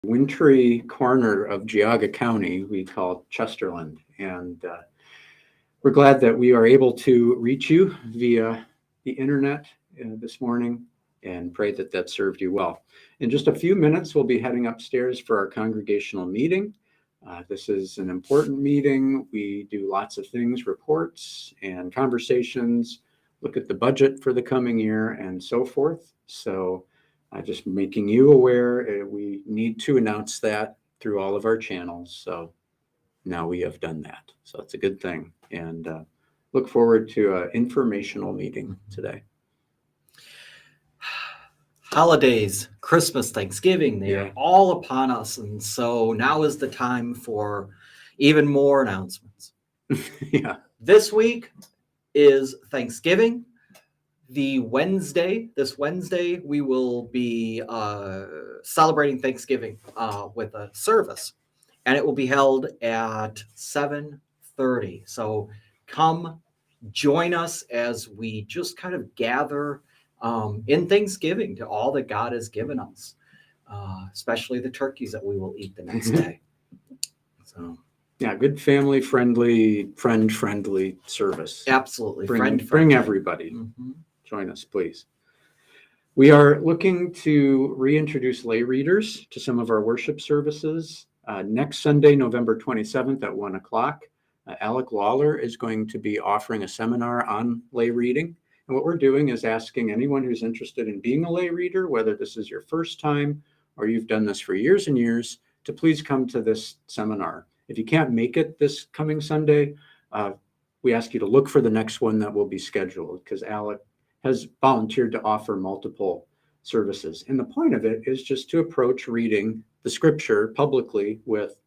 wintry corner of Geauga County we call Chesterland. And we're glad that we are able to reach you via the internet this morning and pray that that served you well. In just a few minutes, we'll be heading upstairs for our congregational meeting. This is an important meeting. We do lots of things, reports and conversations, look at the budget for the coming year and so forth. So just making you aware, we need to announce that through all of our channels. So now we have done that. So it's a good thing. And look forward to an informational meeting today. Holidays, Christmas, Thanksgiving, they are all upon us. And so now is the time for even more announcements. This week is Thanksgiving. This Wednesday, we will be celebrating Thanksgiving with a service. And it will be held at 7:30. So come join us as we just kind of gather in Thanksgiving to all that God has given us, especially the turkeys that we will eat the next day. So, yeah, good family-friendly, friend-friendly service. Absolutely. Bring everybody. Mm-hmm. Join us, please. We are looking to reintroduce lay readers to some of our worship services. Next Sunday, November 27th at 1 o'clock, Alec Lawler is going to be offering a seminar on lay reading. And what we're doing is asking anyone who's interested in being a lay reader, whether this is your first time or you've done this for years and years, to please come to this seminar. If you can't make it this coming Sunday, we ask you to look for the next one that will be scheduled, because Alec has volunteered to offer multiple services. And the point of it is just to approach reading the scripture publicly with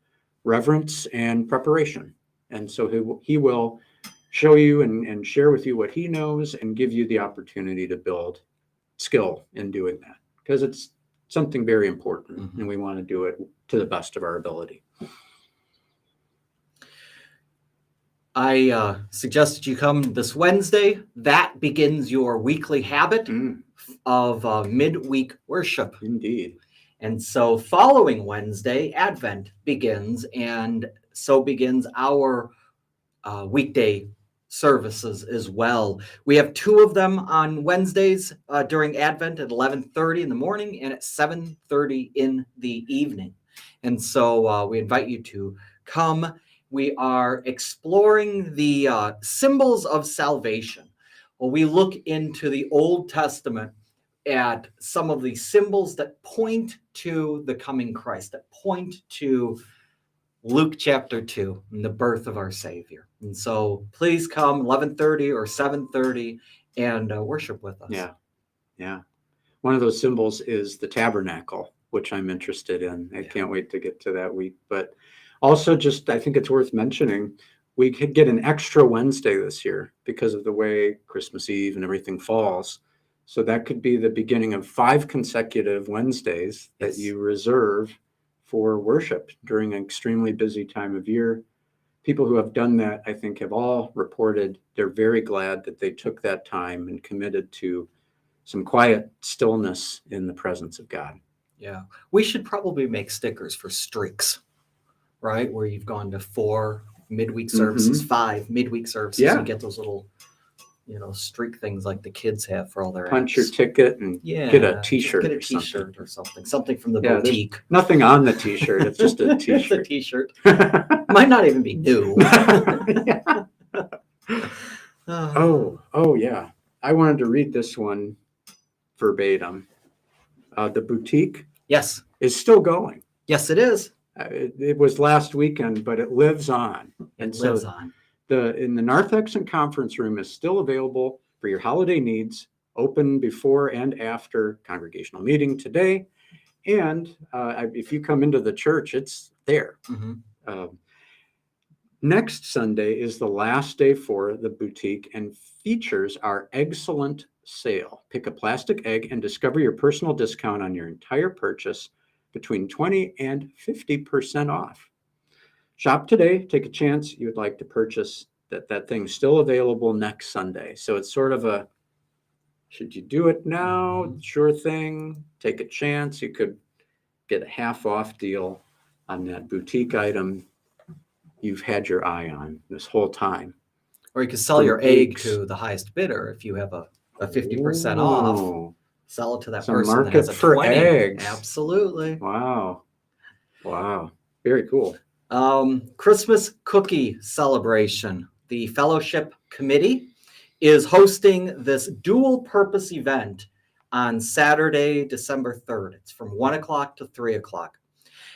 reverence and preparation. And so he will show you and share with you what he knows and give you the opportunity to build skill in doing that, because it's something very important. Mm-hmm. And we want to do it to the best of our ability. I suggest that you come this Wednesday. That begins your weekly habit of midweek worship. Indeed. And so following Wednesday, Advent begins, and so begins our weekday services as well. We have two of them on Wednesdays during Advent at 11:30 in the morning and at 7:30 in the evening. And so we invite you to come. We are exploring the symbols of salvation. Well, we look into the Old Testament at some of the symbols that point to the coming Christ, that point to Luke chapter 2 and the birth of our Savior. And so please come 11:30 or 7:30 and worship with us. Yeah. One of those symbols is the tabernacle, which I'm interested in. I can't wait to get to that week. But also, I think it's worth mentioning, we could get an extra Wednesday this year because of the way Christmas Eve and everything falls. So that could be the beginning of 5 consecutive Wednesdays that you reserve for worship during an extremely busy time of year. People who have done that, I think, have all reported they're very glad that they took that time and committed to some quiet stillness in the presence of God. Yeah. We should probably make stickers for streaks, right? Where you've gone to 4 midweek services, 5 midweek services. You get those little, streak things like the kids have for all their punch apps. Your ticket and get a t-shirt. Get a t-shirt or something from the boutique. Nothing on the t-shirt. It's just a t-shirt. It's a t-shirt. Might not even be new. Oh yeah. I wanted to read this one verbatim. The boutique is still going. Yes, it is. It was last weekend, but it lives on. It lives on. In the Narthex Conference Room is still available for your holiday needs, open before and after congregational meeting today. And if you come into the church, it's there. Mm-hmm. Next Sunday is the last day for the boutique and features our Eggcellent sale. Pick a plastic egg and discover your personal discount on your entire purchase, between 20 and 50% off. Shop today. Take a chance. You would like to purchase that thing's still available next Sunday. So it's sort of a, should you do it now? Sure thing. Take a chance. You could get a half off deal on that boutique item you've had your eye on this whole time. Or you could sell From your egg eggs. to the highest bidder if you have a 50% off. Oh, Sell it to that some person that market has a for 20. eggs. Absolutely. Wow. Wow. Very cool. Christmas cookie celebration. The Fellowship Committee is hosting this dual purpose event on Saturday, December 3rd. It's from 1 o'clock to 3 o'clock.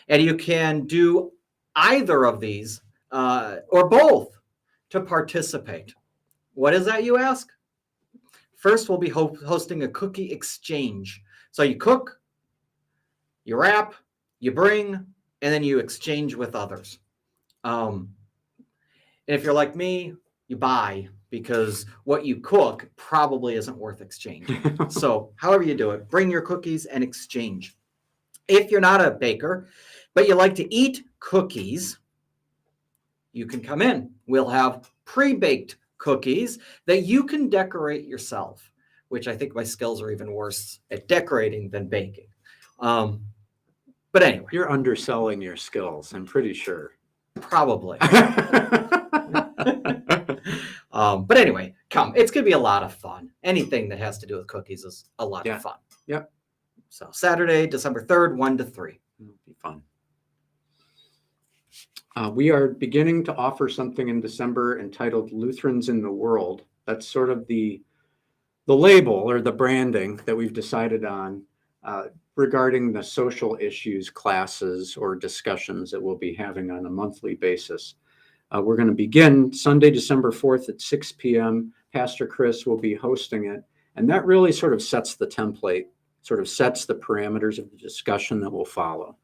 And you can do either of these or both to participate. What is that, you ask? First, we'll be hosting a cookie exchange. So you cook, you wrap, you bring, and then you exchange with others. And if you're like me, you buy, because what you cook probably isn't worth exchanging. So however you do it, bring your cookies and exchange. If you're not a baker, but you like to eat cookies, you can come in. We'll have pre-baked cookies that you can decorate yourself, which I think my skills are even worse at decorating than baking. But anyway. You're underselling your skills, I'm pretty sure. Probably. But anyway, come. It's going to be a lot of fun. Anything that has to do with cookies is a lot of fun. Yep. So Saturday, December 3rd, 1 to 3. It'll be fun. We are beginning to offer something in December entitled Lutherans in the World. That's sort of the label or the branding that we've decided on regarding the social issues, classes, or discussions that we'll be having on a monthly basis. We're going to begin Sunday, December 4th at 6 p.m. Pastor Chris will be hosting it. And that really sort of sets the template, sort of sets the parameters of the discussion that will follow.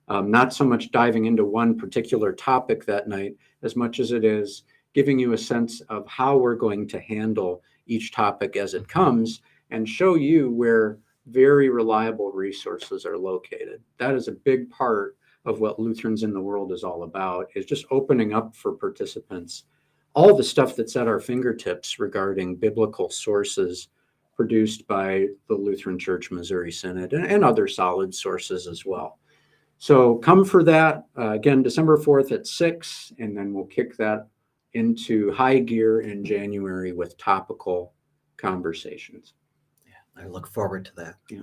Not so much diving into one particular topic that night, as much as it is giving you a sense of how we're going to handle each topic as it comes and show you where very reliable resources are located. That is a big part of what Lutherans in the World is all about, is just opening up for participants all the stuff that's at our fingertips regarding biblical sources produced by the Lutheran Church Missouri Synod and other solid sources as well. So come for that, again, December 4th at 6, and then we'll kick that into high gear in January with topical conversations. Yeah, I look forward to that. Yeah.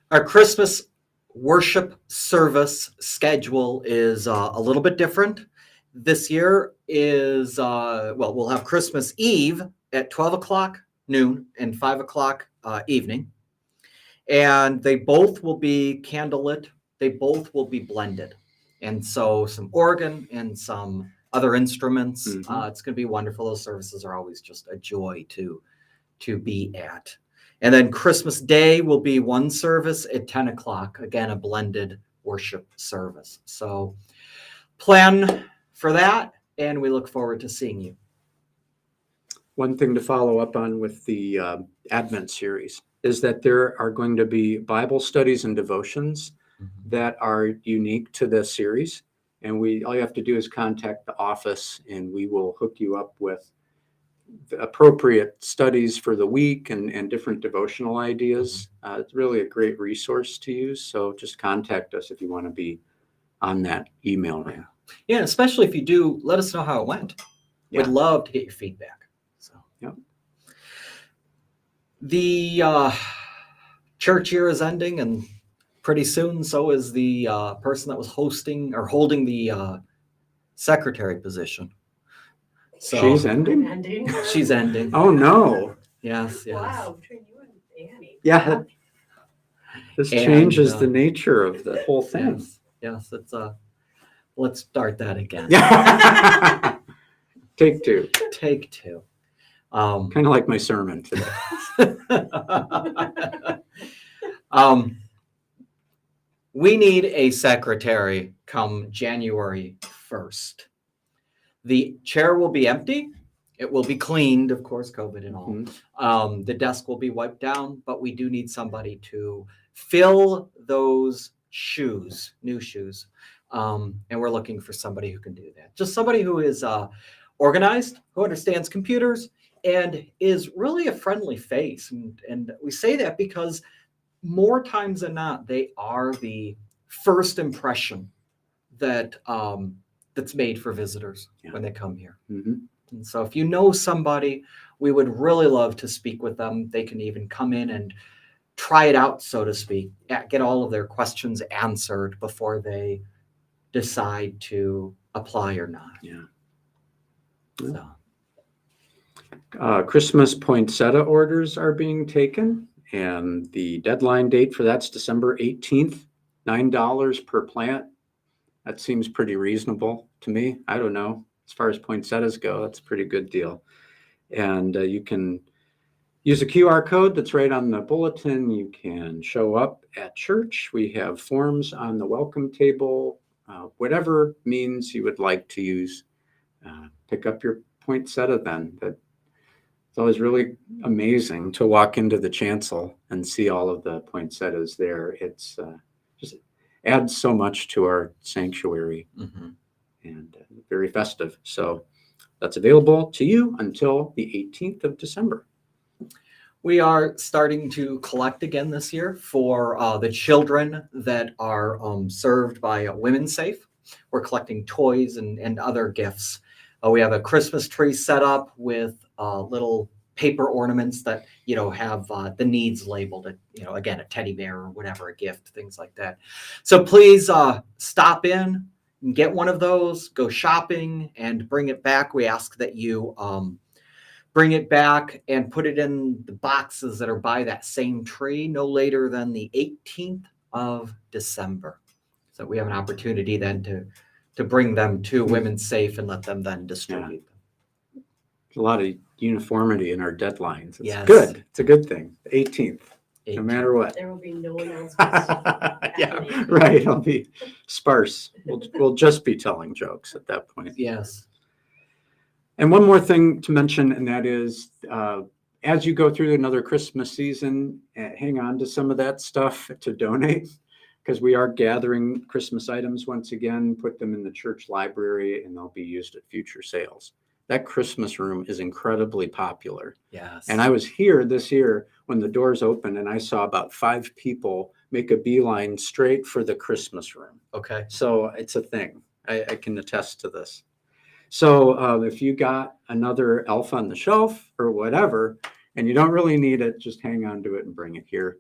Our Christmas worship service schedule is a little bit different. This year is, we'll have Christmas Eve at 12 o'clock noon and 5 o'clock evening. And they both will be candlelit. They both will be blended. And so some organ and some other instruments. Mm-hmm. It's going to be wonderful. Those services are always just a joy to be at. And then Christmas Day will be one service at 10 o'clock. Again, a blended worship service. So plan for that, and we look forward to seeing you. One thing to follow up on with the Advent series is that there are going to be Bible studies and devotions that are unique to this series. And all you have to do is contact the office and we will hook you up with the appropriate studies for the week and different devotional ideas. It's really a great resource to use. So just contact us if you want to be on that email round. Yeah, especially if you do, let us know how it went. Yeah. We'd love to get your feedback. So, yep. The church year is ending, and pretty soon so is the person that was hosting or holding the secretary position. So she's ending? She's ending. Oh, no. Yes. Wow, between you and Annie. Yeah. This changes the nature of the whole thing. Yes, it's let's start that again. Yeah. Take two. Take two. Kind of like my sermon today. We need a secretary come January 1st. The chair will be empty. It will be cleaned, of course, COVID and all. Mm-hmm. The desk will be wiped down, but we do need somebody to fill those shoes, new shoes. And we're looking for somebody who can do that. Just somebody who is organized, who understands computers, and is really a friendly face. And we say that because more times than not, they are the first impression that that's made for visitors Yeah. when they come here. Mhm. And so if you know somebody, we would really love to speak with them. They can even come in and try it out, so to speak, get all of their questions answered before they decide to apply or not. Yeah. So, Christmas poinsettia orders are being taken, and the deadline date for that's December 18th, $9 per plant. That seems pretty reasonable to me. I don't know. As far as poinsettias go, that's a pretty good deal. And you can use a QR code that's right on the bulletin. You can show up at church. We have forms on the welcome table, whatever means you would like to use. Pick up your poinsettia then. It's always really amazing to walk into the chancel and see all of the poinsettias there. It's just adds so much to our sanctuary and very festive. So that's available to you until the 18th of December. we are starting to collect again this year for the children that are served by Women's Safe. We're collecting toys and other gifts. We have a Christmas tree set up with little paper ornaments that, have the needs labeled, again, a teddy bear or whatever, a gift, things like that. So please stop in and get one of those, go shopping and bring it back. We ask that you bring it back and put it in the boxes that are by that same tree no later than the 18th of December. So we have an opportunity then to bring them to Women's Safe and let them then distribute them. There's a lot of uniformity in our deadlines. It's Yes. good. It's a good thing. 18th, no 18th. matter what. There will be no announcements. Yeah, right. It'll be sparse. We'll just be telling jokes at that point. Yes. And one more thing to mention, and that is, as you go through another Christmas season, hang on to some of that stuff to donate, because we are gathering Christmas items once again, put them in the church library, and they'll be used at future sales. That Christmas room is incredibly popular. Yes. And I was here this year when the doors opened, and I saw about 5 people make a beeline straight for the Christmas room. Okay. So it's a thing. I can attest to this. So if you got another elf on the shelf or whatever, and you don't really need it, just hang on to it and bring it here,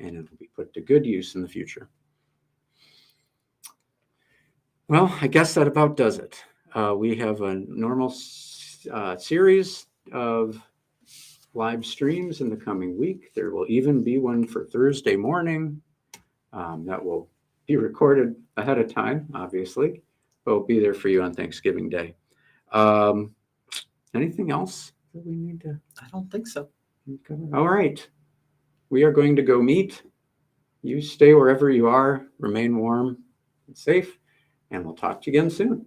and it'll be put to good use in the future. Well, I guess that about does it. We have a normal series of live streams in the coming week. There will even be one for Thursday morning that will be recorded ahead of time, obviously, but will be there for you on Thanksgiving Day. Anything else that we need to I don't think so. cover? All right. We are going to go meet. You stay wherever you are, remain warm and safe, and we'll talk to you again soon.